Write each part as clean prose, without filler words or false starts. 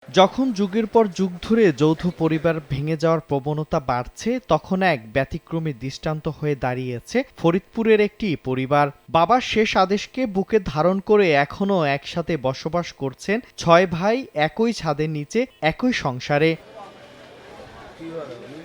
যখন যুগের পর যুগ ধরে যৌথ পরিবার ভেঙে যাওয়ার প্রবণতা বাড়ছে, তখন এক ব্যতিক্রমী দৃষ্টান্ত হয়ে দাঁড়িয়েছে ফরিদপুরের একটি পরিবার। বাবার শেষ আদেশকে বুকে ধারণ করে এখনও একসাথে বসবাস করছেন ৬ ভাই, একই ছাদের নিচে, একই সংসারে।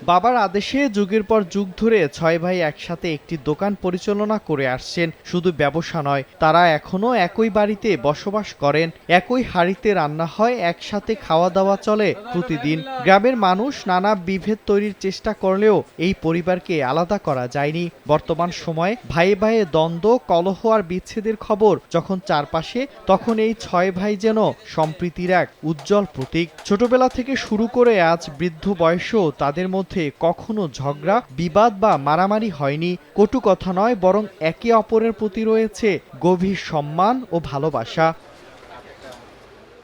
বাবার আদেশে যুগের পর যুগ ধরে ৬ ভাই একসাথে একটি দোকান পরিচালনা করে আসছেন। শুধু ব্যবসা নয়, তারা এখনো একই বাড়িতে বসবাস করেন, একই হাঁড়িতে রান্না হয়, একসাথে খাওয়া দাওয়া চলে প্রতিদিন। গ্রামের মানুষ নানা বিভেদ তৈরির চেষ্টা করলেও এই পরিবারকে আলাদা করা যায়নি। বর্তমান সময়ে ভাইয়ে ভাইয়ে দ্বন্দ্ব, কলহ আর বিচ্ছেদের খবর যখন চারপাশে, তখন এই ৬ ভাই যেন সম্প্রীতির এক উজ্জ্বল প্রতীক। ছোটবেলা থেকে শুরু করে আজ বৃদ্ধ বয়সেও তাদের মধ্যে কখনো ঝগড়া, বিবাদ বা মারামারি হয়নি। কটু কথা নয়, বরং একে অপরের প্রতি রয়েছে গভীর সম্মান ও ভালোবাসা।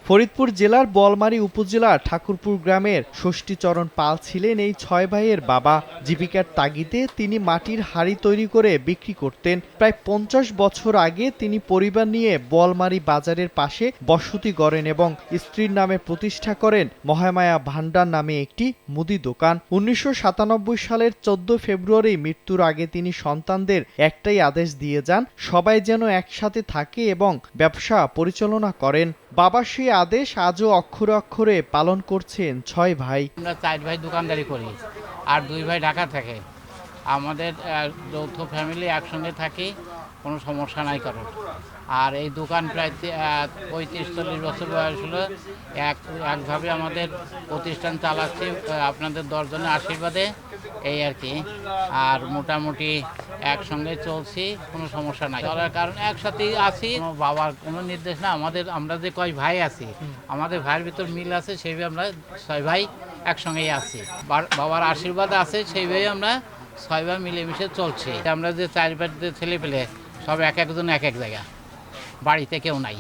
ফরিদপুর জেলার বোয়ালমারী উপজেলার ঠাকুরপুর গ্রামের ষষ্ঠীচরণ পাল ছিলেন এই ৬ ভাইয়ের বাবা। জীবিকার তাগিদে তিনি মাটির হাঁড়ি তৈরি করে বিক্রি করতেন। প্রায় ৫০ বছর আগে তিনি পরিবার নিয়ে বোয়ালমারী বাজারের পাশে বসতি গড়েন এবং স্ত্রীর নামে প্রতিষ্ঠা করেন মহামায়া ভান্ডার নামে একটি মুদি দোকান। ১৯৯৭ সালের ১৪ ফেব্রুয়ারি মৃত্যুর আগে তিনি সন্তানদের একটাই আদেশ দিয়ে যান, সবাই যেন একসাথে থাকে এবং ব্যবসা পরিচালনা করেন। বাবার সেই আদেশ আজও অক্ষরে অক্ষরে পালন করছেন ৬ ভাই। আমরা ৪ ভাই দোকানদারি করি আর ২ ভাই ঢাকা থাকে। আমাদের যৌথ ফ্যামিলি একসঙ্গে থাকি, কোনো সমস্যা নাই কারোর। আর এই দোকান প্রায় ৩৫-৪০ বছর বয়স হলো একভাবে আমাদের প্রতিষ্ঠান চালাচ্ছি আপনাদের ১০ জনের আশীর্বাদে, এই আর কি। আর মোটামুটি একসঙ্গে চলছি, কোনো সমস্যা নাই। চলার কারণ একসাথেই আছি, বাবার কোনো নির্দেশ না। আমরা যে কয় ভাই আছি, আমাদের ভাইয়ের ভিতর মিল আছে, সেইভাবে আমরা ৬ ভাই একসঙ্গেই আছি। বাবার আশীর্বাদ আছে, সেইভাবে আমরা ৬ ভাই মিলেমিশে চলছি। আমরা যে ৪ ভাই ছেলে পেলে সব একজন এক জায়গা, বাড়িতে কেউ নাই।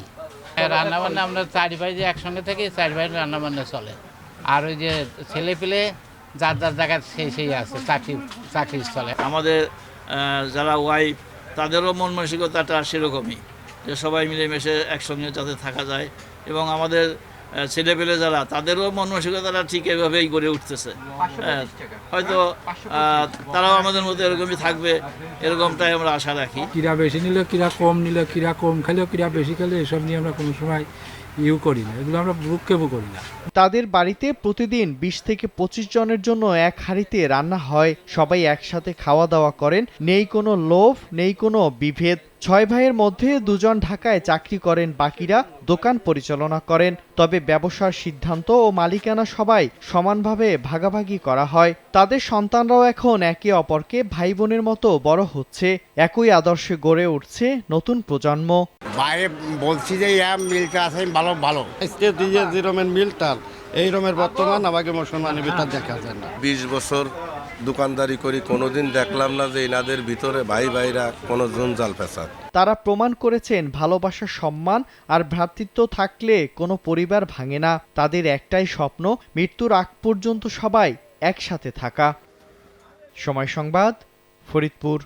রান্নাবান্না আমরা ৪ ভাই যে একসঙ্গে থাকি, ৪ ভাই রান্নাবান্না চলে। আর ওই যে ছেলে পেলে যার যার জায়গায় সেই আছে, চাকরি চলে। আমাদের যারা ওয়াইফ, তাদেরও মন মানসিকতাটা সেরকমই, যে সবাই মিলেমিশে একসঙ্গে যাতে থাকা যায়। এবং আমাদের ছেলেপেলে যারা, তাদেরও মন মানসিকতাটা ঠিক এভাবেই গড়ে উঠতেছে। হয়তো তারাও আমাদের মধ্যে এরকমই থাকবে, এরকমটাই আমরা আশা রাখি। কিরা বেশি নিলে, কিরা কম নিলে, কিরা কম খেলেও, কিরা বেশি খেলে, এসব নিয়ে আমরা কোনো সময় করি না। এগুলো আমরা ভ্রুক্ষেপও করি না। তাদের বাড়িতে প্রতিদিন ২০ থেকে ২৫ জনের জন্য এক হাঁড়িতে রান্না হয়। সবাই একসাথে খাওয়া দাওয়া করেন, নেই কোনো লোভ, নেই কোনো বিভেদ। ৬ ভাইয়ের মধ্যে ২ জন ঢাকায় চাকরি করেন, বাকিরা দোকান পরিচালনা করেন। তবে ব্যবসার সিদ্ধান্ত ও মালিকানা সবাই সমানভাবে ভাগাভাগি করা হয়। তাদের সন্তানরাও এখন একে অপরকে ভাই বোনের মতো বড় হচ্ছে, একই আদর্শে গড়ে উঠছে নতুন প্রজন্ম। বাইরে বলছি যে মিলটা আছে ভালো যেরকমের মিলটার এই রকমের বর্তমান আমাকে মুসলমানের ভিতর দেখা যায় না। ২০ বছর দোকানদারি করি, কোনোদিন দেখলাম না যে এনাদের ভিতরে ভাই ভাইরা কোনো জঞ্জাল ফ্যাসাদ। তারা প্রমাণ করেছেন ভালোবাসা, সম্মান আর ভ্রাতৃত্ব থাকলে কোনো পরিবার ভাঙে না। তাদের একটাই স্বপ্ন, মৃত্যুর আগ পর্যন্ত সবাই একসাথে থাকা। সময় সংবাদ, ফরিদপুর।